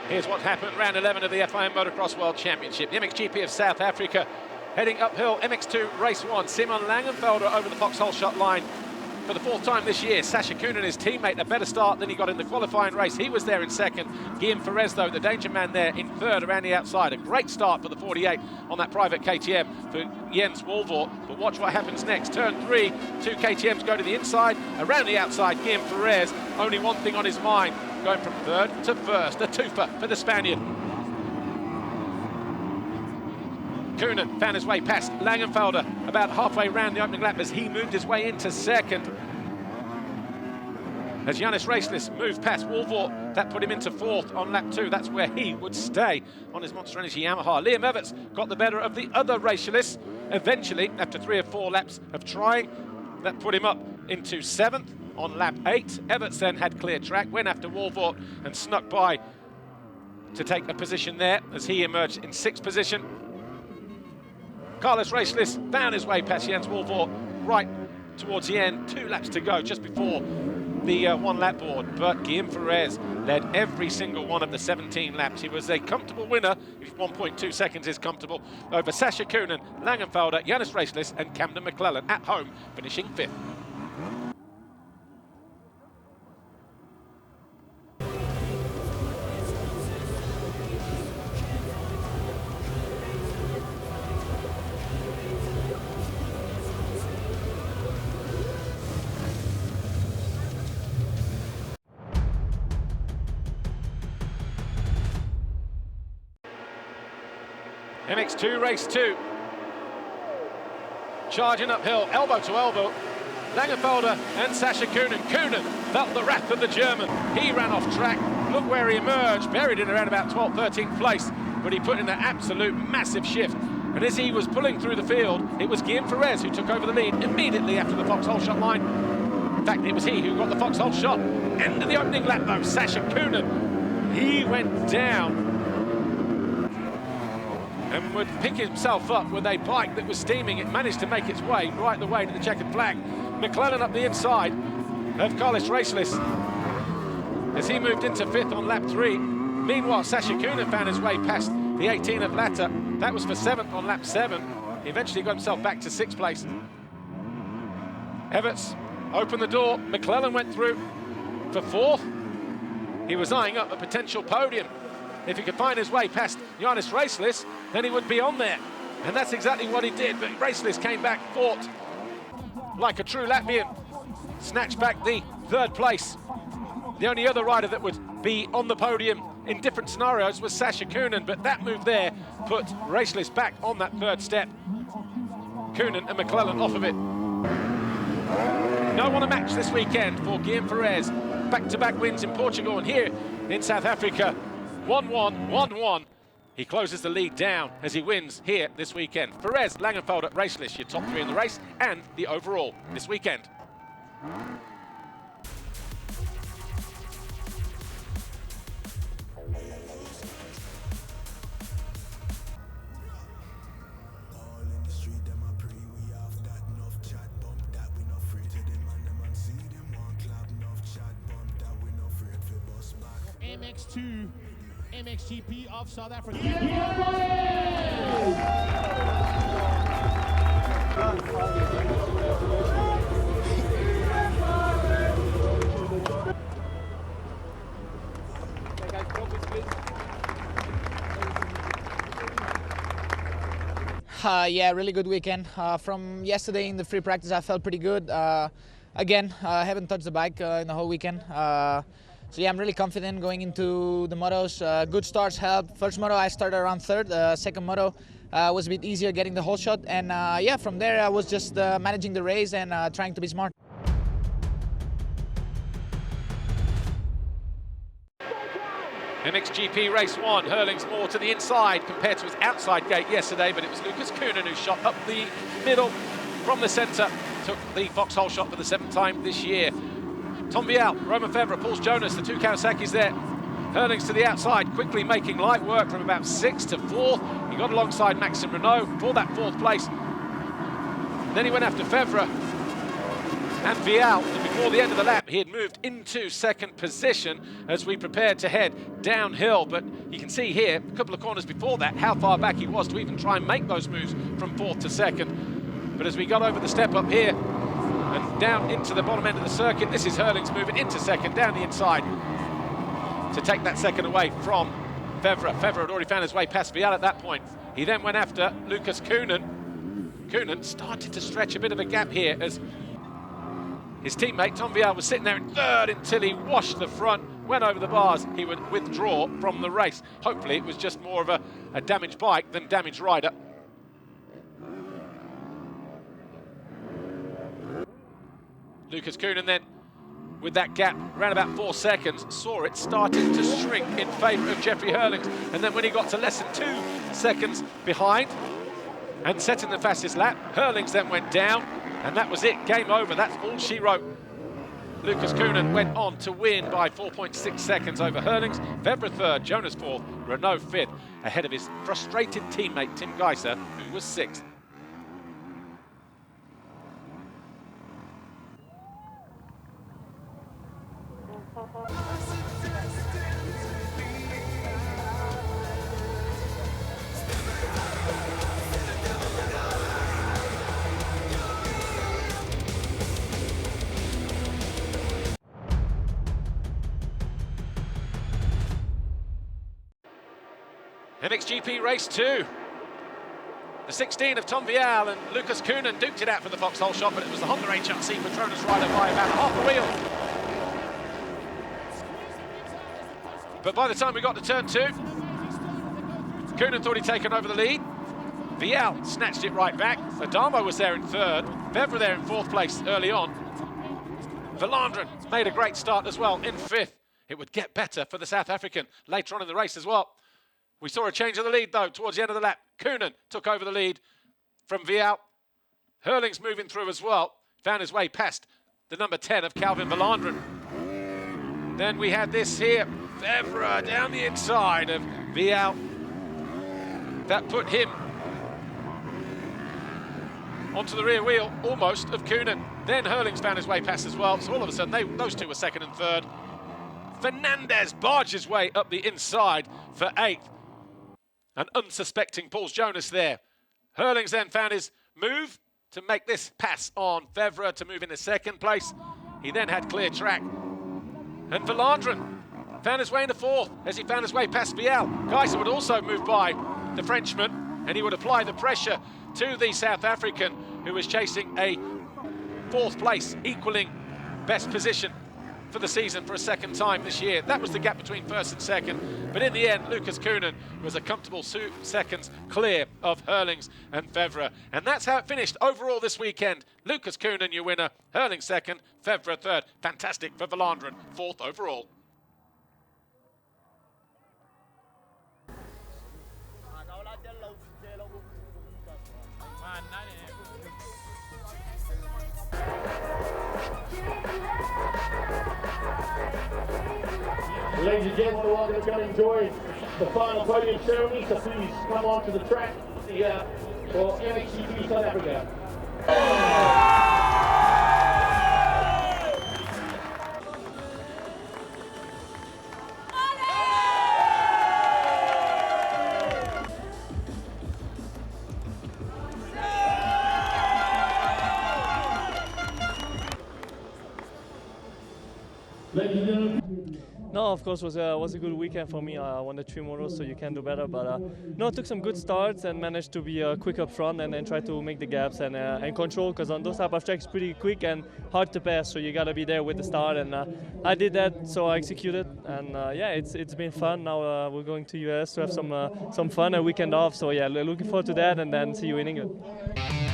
Here's what happened, round 11 of the FIM Motocross World Championship. The MXGP of South Africa heading uphill, MX2 race 1. Simon Langenfelder over the Foxhole shot line for the 4th time this year. Sasha Kuhn and his teammate a better start than he got in the qualifying race. He was there in 2nd. Guillaume Perez, though, the danger man there in 3rd around the outside. A great start for the 48 on that private KTM for Jens Wolvort. But watch what happens next. Turn 3, 2 KTMs go to the inside. Around the outside, Guillaume Perez, only one thing on his mind, going from 3rd to 1st. A twofer for the Spaniard. Kuhnen found his way past Langenfelder about halfway round the opening lap as he moved his way into 2nd. As Yannis Racelis moved past Wolvort, that put him into 4th on lap 2. That's where he would stay on his Monster Energy Yamaha. Liam Everts got the better of the other racialists. Eventually, after 3 or 4 laps of trying, that put him up into 7th on lap 8. Everts then had clear track, went after Wolvort and snuck by to take a position there as he emerged in 6th position. Carlos Racelis found his way past Jens Wolvort right towards the end. 2 laps to go just before the 1 lap board, but Guillaume Perez led every single one of the 17 laps. He was a comfortable winner, if 1.2 seconds is comfortable, over Sasha Kuhnen, Langenfelder, Yannis Racelis and Camden McClellan at home, finishing 5th. MX2 race 2. Charging uphill, elbow to elbow. Langenfelder and Sasha Kuhnen. Kuhnen felt the wrath of the German. He ran off track. Look where he emerged, buried in around about 12th, 13th place. But he put in an absolute massive shift. And as he was pulling through the field, it was Guillaume Perez who took over the lead immediately after the Foxhole shot line. In fact, it was he who got the Foxhole shot. End of the opening lap though, Sasha Kuhnen. He went down and would pick himself up with a bike that was steaming. It managed to make its way right the way to the checkered flag. McClellan up the inside of Carlos Racelis as he moved into 5th on lap 3. Meanwhile, Sasha Kuhnen found his way past the 18 of Latta. That was for 7th on lap 7. He eventually got himself back to 6th place. Everts opened the door. McClellan went through for 4th. He was eyeing up a potential podium. If he could find his way past Yannis Racelis, then he would be on there. And that's exactly what he did, but Racelis came back, fought like a true Latvian, snatched back the 3rd place. The only other rider that would be on the podium in different scenarios was Sasha Kuhnen, but that move there put Racelis back on that 3rd step. Kuhnen and McClellan off of it. No one a match this weekend for Guillaume Perez. Back-to-back wins in Portugal and here in South Africa. 1-1, 1-1. He closes the lead down as he wins here this weekend. Perez, Langenfelder, Racelis, your top 3 in the race and the overall this weekend. MX2 MXGP of South Africa. Yeah, really good weekend. From yesterday in the free practice, I felt pretty good. Again, I haven't touched the bike in the whole weekend. So yeah, I'm really confident going into the motos. Good starts helped. First moto I started around 3rd. Second moto was a bit easier getting the whole shot. And yeah, from there I was just managing the race and trying to be smart. MXGP race 1, Hurling's more to the inside compared to his outside gate yesterday, but it was Lucas Kuhnen who shot up the middle from the centre, took the Foxhole shot for the 7th time this year. Tom Vial, Roman Febvre, Paul Jonas, the 2 Kawasaki's there. Hurling's to the outside, quickly making light work from about 6th to 4th. He got alongside Maxime Renault for that 4th place. Then he went after Febvre and Vial. before the end of the lap, he had moved into second position as we prepared to head downhill. But you can see here, a couple of corners before that, how far back he was to even try and make those moves from fourth to second. But as we got over the step up here and down into the bottom end of the circuit, this is Hurlings moving into second, down the inside, to take that second away from Febvre. Febvre had already found his way past Vial at that point. He then went after Lucas Koenen. Koenen started to stretch a bit of a gap here as his teammate Tom Vial was sitting there in third until he washed the front, went over the bars. He would withdraw from the race. Hopefully it was just more of a damaged bike than damaged rider. Lucas Koenen then, with that gap around about 4 seconds, saw it started to shrink in favour of Jeffrey Hurlings. And then when he got to less than 2 seconds behind and setting the fastest lap, Hurlings then went down, and that was it, game over. That's all she wrote. Lucas Koenen went on to win by 4.6 seconds over Hurlings. Febvre third, Jonas fourth, Renault fifth, ahead of his frustrated teammate Tim Geiser, who was sixth. MXGP Race 2. The 16 of Tom Vial and Lucas Koenen duked it out for the Foxhole shot, but it was the Honda HRC Petronas rider by about half a wheel. But by the time we got to turn 2, Koenen thought he'd taken over the lead. Vial snatched it right back. Adamo was there in third. Febvre there in fourth place early on. Valandren made a great start as well in fifth. It would get better for the South African later on in the race as well. We saw a change of the lead, though, towards the end of the lap. Koenen took over the lead from Vial. Hurlings moving through as well. Found his way past the number 10 of Calvin Valandren. Then we had this here. Febvre down the inside of Vial. That put him onto the rear wheel, almost, of Koenen. Then Hurlings found his way past as well. So all of a sudden, those two were second and third. Fernandez barged his way up the inside for eighth. An unsuspecting Paul Jonas there. Hurlings then found his move to make this pass on Febvre to move into second place. He then had clear track. And Valandren found his way into fourth as he found his way past Vial. Geiser would also move by the Frenchman, and he would apply the pressure to the South African, who was chasing a fourth place, equaling best position for the season for a second time this year. That was the gap between first and second, but in the end Lucas Koenen was a comfortable 2 seconds clear of Hurlings and Febvre, and that's how it finished overall this weekend. Lucas Koenen your winner, Hurlings second, Febvre third. Fantastic for Valandren, fourth overall. Ladies and gentlemen, we're all going to come enjoy the final podium ceremony, so please come onto the track here for MXGP South Africa. Ladies and gentlemen. No, of course, was a good weekend for me. I won the 3 motos, so you can do better. But no, took some good starts and managed to be quick up front and then try to make the gaps and control. Because on those type of tracks, pretty quick and hard to pass. So you gotta be there with the start, and I did that. So I executed, and yeah, it's been fun. Now we're going to US to have some fun, a weekend off. So yeah, looking forward to that, and then see you in England.